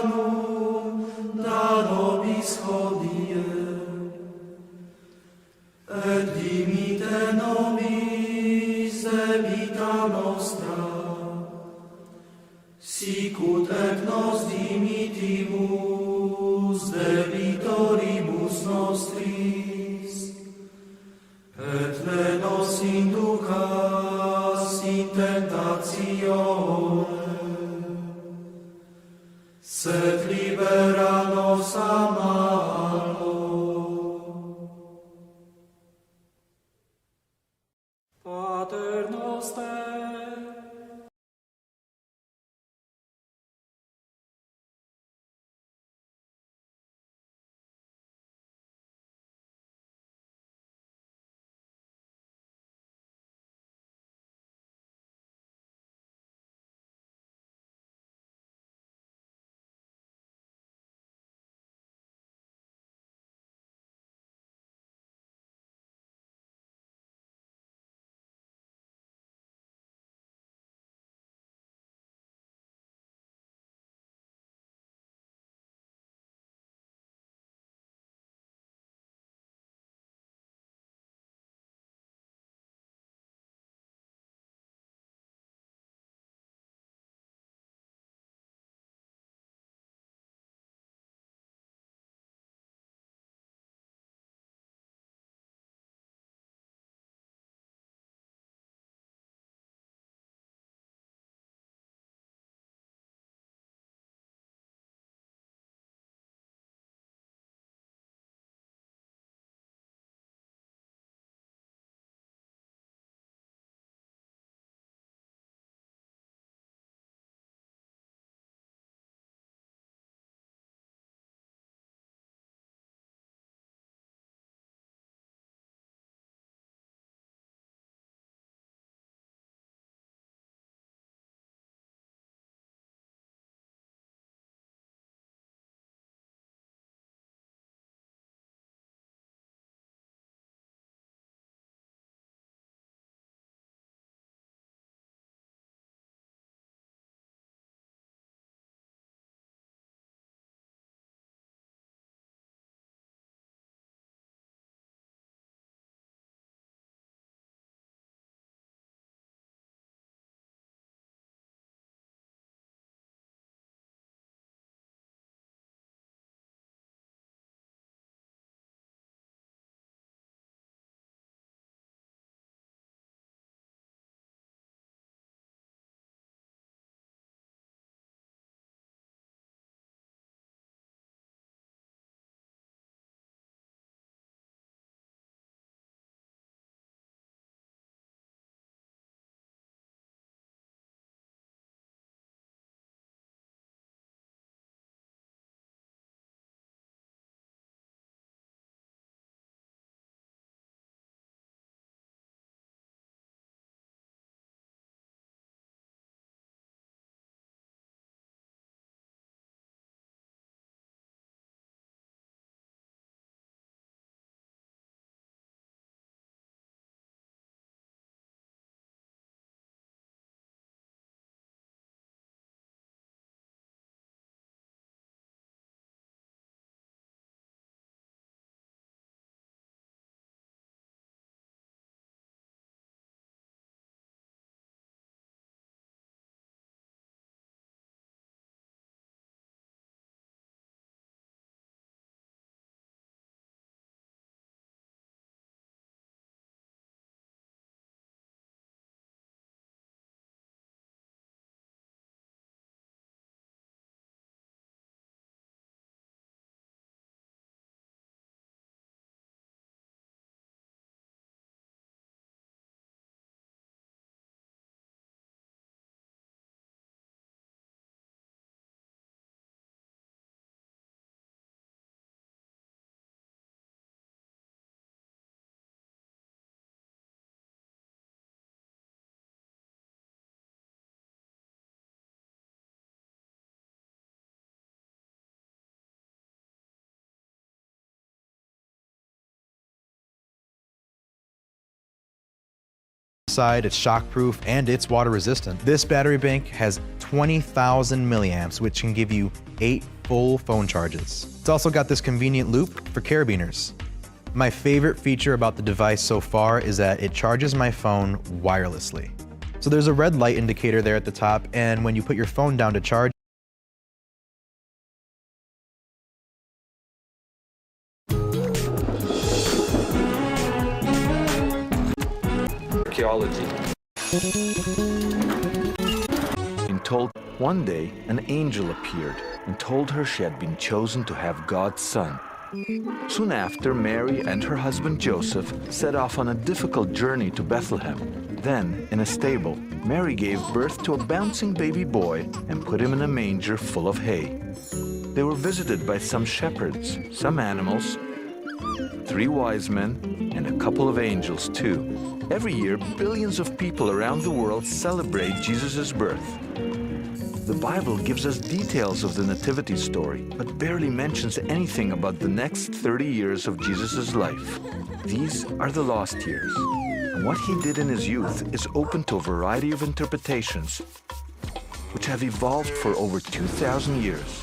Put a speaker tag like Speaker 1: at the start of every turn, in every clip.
Speaker 1: oceanul, da nobis hodie, et dimite nobis debita nostra, sicut et nos dimittimus debitoribus nostris, et ne nos inducas in tentatione, sed libera nos a malo. Pater noster,
Speaker 2: side, it's shockproof, and it's water resistant. This battery bank has 20,000 milliamps, which can give you 8 full phone charges. It's also got this convenient loop for carabiners. My favorite feature about the device so far is that it charges my phone wirelessly. So there's a red light indicator there at the top, and when you put your phone down to charge,
Speaker 3: archaeology. Been told one day an angel appeared and told her she had been chosen to have God's son. Soon after, Mary and her husband Joseph set off on a difficult journey to Bethlehem. Then, in a stable, Mary gave birth to a bouncing baby boy and put him in a manger full of hay. They were visited by some shepherds, some animals, 3 wise men, and a couple of angels too. Every year, billions of people around the world celebrate Jesus' birth. The Bible gives us details of the nativity story, but barely mentions anything about the next 30 years of Jesus' life. These are the lost years. And what he did in his youth is open to a variety of interpretations, which have evolved for over 2,000 years.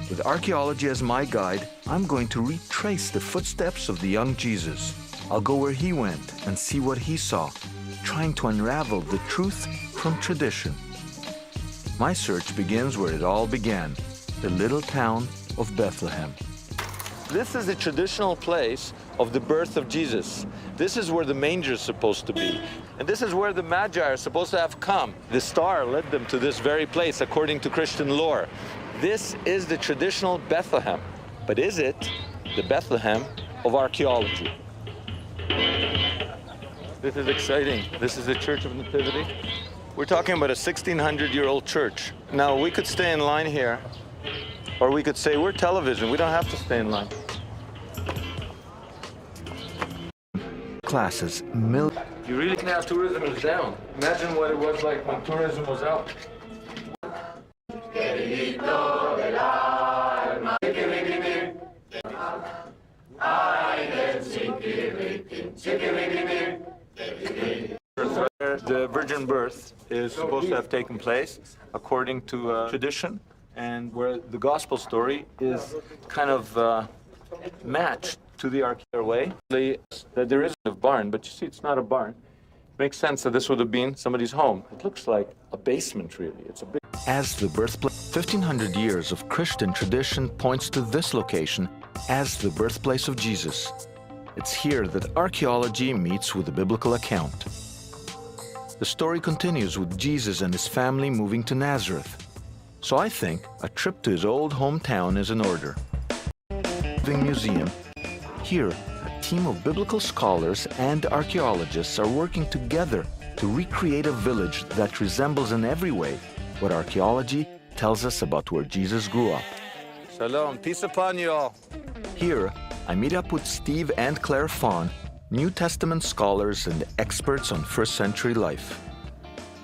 Speaker 3: With archaeology as my guide, I'm going to retrace the footsteps of the young Jesus. I'll go where he went and see what he saw, trying to unravel the truth from tradition. My search begins where it all began, the little town of Bethlehem. This is the traditional place of the birth of Jesus. This is where the manger is supposed to be. And this is where the Magi are supposed to have come. The star led them to this very place according to Christian lore. This is the traditional Bethlehem. But is it the Bethlehem of archaeology? This is exciting. This is the Church of Nativity. We're talking about a 1,600-year-old church. Now, we could stay in line here, or we could say we're television. We don't have to stay in line. Classes, You really can have tourism is down. Imagine what it was like when tourism was out. The virgin birth is supposed to have taken place according to tradition, and where the gospel story is kind of matched to the archaeological way. That there is a barn, but you see it's not a barn. It makes sense that this would have been somebody's home. It looks like a basement, really. It's a big... As the birthplace, 1,500 years of Christian tradition points to this location as the birthplace of Jesus. It's here that archaeology meets with the biblical account. The story continues with Jesus and his family moving to Nazareth. So I think a trip to his old hometown is in order. Living Museum. Here, a team of biblical scholars and archaeologists are working together to recreate a village that resembles in every way what archaeology tells us about where Jesus grew up. Shalom, peace upon you all. Here, I meet up with Steve and Claire Fawn, New Testament scholars and experts on first-century life.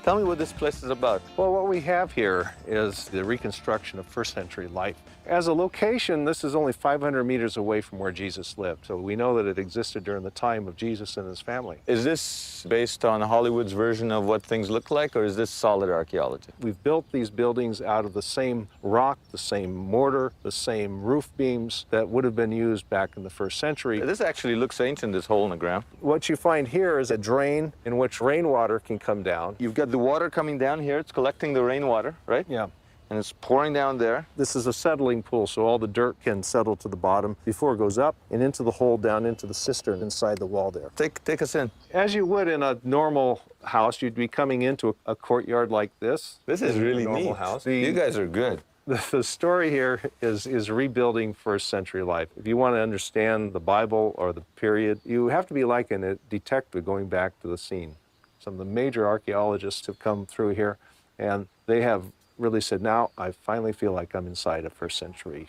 Speaker 3: Tell me what this place is about.
Speaker 4: Well, what we have here is the reconstruction of first-century life. As a location, this is only 500 meters away from where Jesus lived, so we know that it existed during the time of Jesus and his family.
Speaker 3: Is this based on Hollywood's version of what things look like, or is this solid archaeology?
Speaker 4: We've built these buildings out of the same rock, the same mortar, the same roof beams that would have been used back in the first century.
Speaker 3: This actually looks ancient, this hole in the ground.
Speaker 4: What you find here is a drain in which rainwater can come down.
Speaker 3: You've got the water coming down here. It's collecting the rainwater, right?
Speaker 4: Yeah.
Speaker 3: And it's pouring down there.
Speaker 4: This is a settling pool, so all the dirt can settle to the bottom before it goes up and into the hole down into the cistern inside the wall there.
Speaker 3: Take us in.
Speaker 4: As you would in a normal house, you'd be coming into a courtyard like this.
Speaker 3: This is really
Speaker 4: normal
Speaker 3: neat.
Speaker 4: house.
Speaker 3: You guys are good.
Speaker 4: The story here is rebuilding first century life. If you want to understand the Bible or the period, you have to be like a detective going back to the scene. Some of the major archaeologists have come through here, and they have really said, now I finally feel like I'm inside a first century.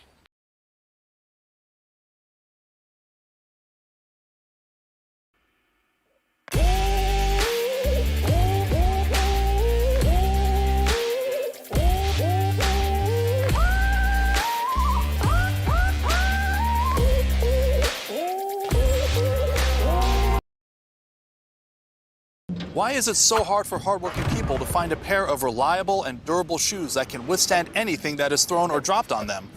Speaker 5: Why is it so hard for hardworking people to find a pair of reliable and durable shoes that can withstand anything that is thrown or dropped on them?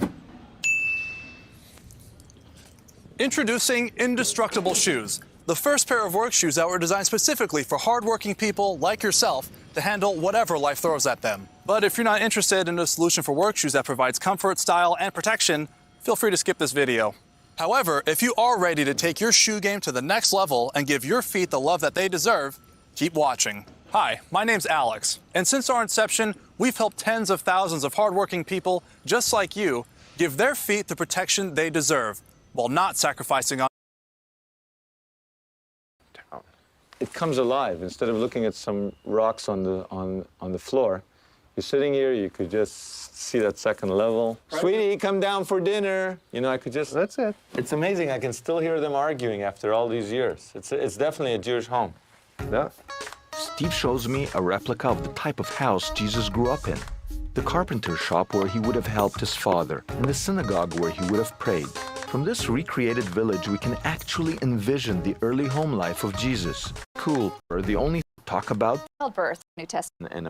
Speaker 5: Introducing Indestructible Shoes, the first pair of work shoes that were designed specifically for hardworking people like yourself to handle whatever life throws at them. But if you're not interested in a solution for work shoes that provides comfort, style, and protection, feel free to skip this video. However, if you are ready to take your shoe game to the next level and give your feet the love that they deserve, keep watching. Hi, my name's Alex, and since our inception, we've helped tens of thousands of hardworking people just like you give their feet the protection they deserve while not sacrificing on.
Speaker 3: It comes alive. Instead of looking at some rocks on the floor, you're sitting here, you could just see that second level. Right. Sweetie, come down for dinner. You know, I could just...
Speaker 4: That's it.
Speaker 3: It's amazing. I can still hear them arguing after all these years. It's definitely a Jewish home.
Speaker 4: Yeah.
Speaker 3: Steve shows me a replica of the type of house Jesus grew up in. The carpenter shop where he would have helped his father, and the synagogue where he would have prayed. From this recreated village, we can actually envision the early home life of Jesus. Cool. The only talk about
Speaker 6: Childbirth, New Testament,
Speaker 3: and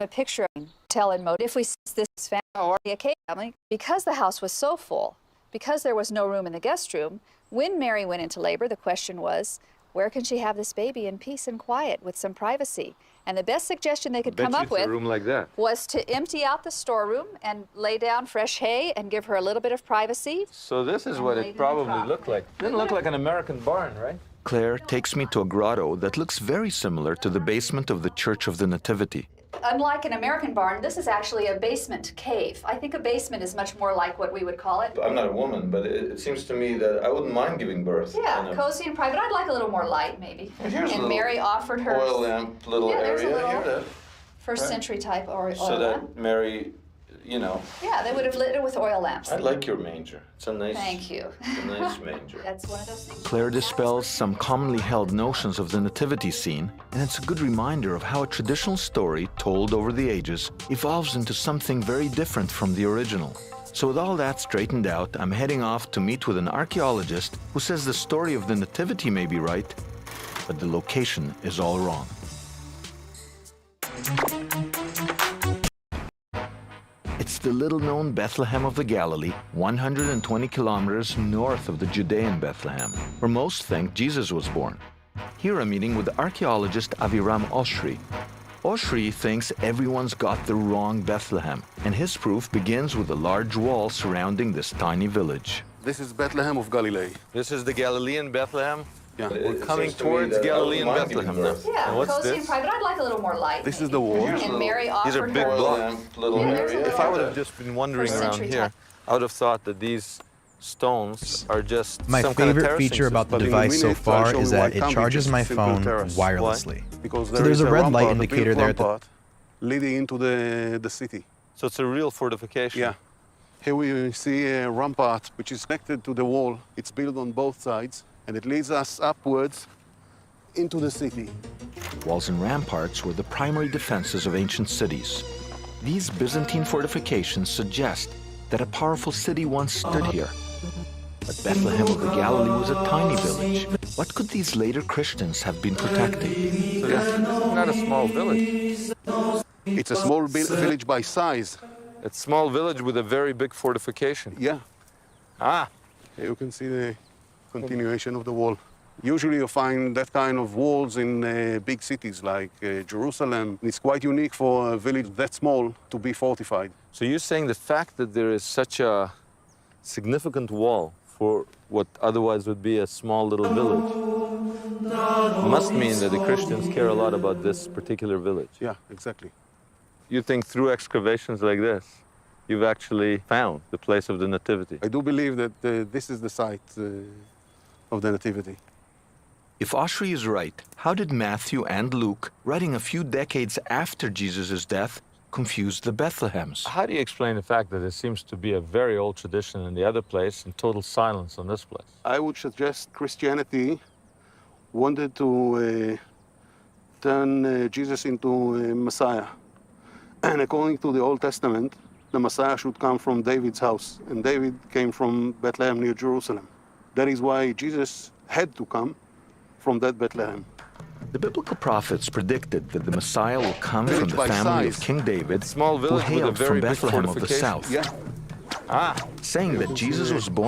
Speaker 6: a picture of tell in mode. If we sense this family or a family, because the house was so full, because there was no room in the guest room, when Mary went into labor, the question was, where can she have this baby in peace and quiet with some privacy? And the best suggestion they could come up with
Speaker 3: a room like that.
Speaker 6: was to empty out the storeroom and lay down fresh hay and give her a little bit of privacy.
Speaker 3: So this is what it probably looked like. Didn't look like an American barn, right? Claire takes me to a grotto that looks very similar to the basement of the Church of the Nativity.
Speaker 6: Unlike an American barn, this is actually a basement cave. I think a basement is much more like what we would call it.
Speaker 3: I'm not a woman, but it seems to me that I wouldn't mind giving birth.
Speaker 6: Yeah, cozy and private. I'd like a little more light, maybe.
Speaker 3: And
Speaker 6: Mary offered her
Speaker 3: oil lamp, little area.
Speaker 6: There's a little
Speaker 3: Here,
Speaker 6: first century type oil
Speaker 3: so
Speaker 6: lamp.
Speaker 3: that Mary, you know.
Speaker 6: Yeah, they would have lit it with oil lamps.
Speaker 3: I like your manger. It's a nice.
Speaker 6: Thank you.
Speaker 3: It's a nice manger.
Speaker 6: That's one of those things.
Speaker 3: Claire dispels some commonly held notions of the nativity scene, and it's a good reminder of how a traditional story told over the ages evolves into something very different from the original. So with all that straightened out, I'm heading off to meet with an archaeologist who says the story of the nativity may be right, but the location is all wrong. It's the little-known Bethlehem of the Galilee, 120 kilometers north of the Judean Bethlehem, where most think Jesus was born. Here I'm meeting with archaeologist Aviram Oshri. Oshri thinks everyone's got the wrong Bethlehem, and his proof begins with a large wall surrounding this tiny village.
Speaker 7: This is Bethlehem of Galilee.
Speaker 3: This is the Galilean Bethlehem?
Speaker 7: Yeah.
Speaker 3: We're coming towards Galilean Bethlehem now.
Speaker 6: Yeah,
Speaker 3: And what's
Speaker 6: cozy
Speaker 3: this?
Speaker 6: and private. I'd like a little more light.
Speaker 7: This
Speaker 6: maybe.
Speaker 7: is the wall.
Speaker 6: And Mary offered
Speaker 3: These are big
Speaker 6: her
Speaker 3: blocks.
Speaker 7: Little
Speaker 6: Yeah, there's a
Speaker 7: area.
Speaker 3: If I would have just been wandering
Speaker 6: First
Speaker 3: around
Speaker 6: century
Speaker 3: here,
Speaker 6: type.
Speaker 3: I would have thought that these stones are just
Speaker 2: My
Speaker 3: some kind of
Speaker 2: favorite
Speaker 3: terracing
Speaker 2: feature about the
Speaker 7: But in a
Speaker 2: device so
Speaker 7: minute, I'll
Speaker 2: far
Speaker 7: show
Speaker 2: is
Speaker 7: you why
Speaker 2: that
Speaker 7: it
Speaker 2: it
Speaker 7: can't be
Speaker 2: charges
Speaker 7: just
Speaker 2: my
Speaker 7: a simple
Speaker 2: phone
Speaker 7: terrace.
Speaker 2: wirelessly.
Speaker 7: Because
Speaker 2: So there's a red light
Speaker 7: rampart,
Speaker 2: indicator
Speaker 7: big
Speaker 2: there at the-
Speaker 7: rampart leading into the city.
Speaker 3: So it's a real fortification.
Speaker 7: Yeah. Here we see a rampart which is connected to the wall. It's built on both sides, and it leads us upwards into the city.
Speaker 3: Walls and ramparts were the primary defenses of ancient cities. These Byzantine fortifications suggest that a powerful city once stood here. But Bethlehem of the Galilee was a tiny village. What could these later Christians have been protecting? So this is not a small village.
Speaker 7: It's a small village by size.
Speaker 3: It's a small village with a very big fortification.
Speaker 7: Yeah.
Speaker 3: Ah,
Speaker 7: Here you can see the continuation of the wall. Usually you find that kind of walls in big cities like Jerusalem. It's quite unique for a village that small to be fortified.
Speaker 3: so you're saying the fact that there is such a significant wall for what otherwise would be a small little village must mean that the Christians care a lot about this particular village.
Speaker 7: Yeah, exactly.
Speaker 3: You think through excavations like this, you've actually found the place of the Nativity.
Speaker 7: I do believe that this is the site of the Nativity.
Speaker 3: If Oshri is right, how did Matthew and Luke, writing a few decades after Jesus' death, confuse the Bethlehems? How do you explain the fact that there seems to be a very old tradition in the other place and total silence on this place?
Speaker 7: I would suggest Christianity wanted to turn Jesus into a Messiah. And according to the Old Testament, the Messiah should come from David's house. And David came from Bethlehem near Jerusalem. That is why Jesus had to come from that Bethlehem.
Speaker 3: The biblical prophets predicted that the Messiah will come from
Speaker 4: Village
Speaker 3: the
Speaker 4: by
Speaker 3: family
Speaker 4: size.
Speaker 3: of King David,
Speaker 4: Small
Speaker 3: who
Speaker 4: village with a
Speaker 3: hailed
Speaker 4: very
Speaker 3: from
Speaker 4: big
Speaker 3: Bethlehem of the
Speaker 4: fortification.
Speaker 3: south,
Speaker 4: Yeah.
Speaker 3: saying that Jesus was born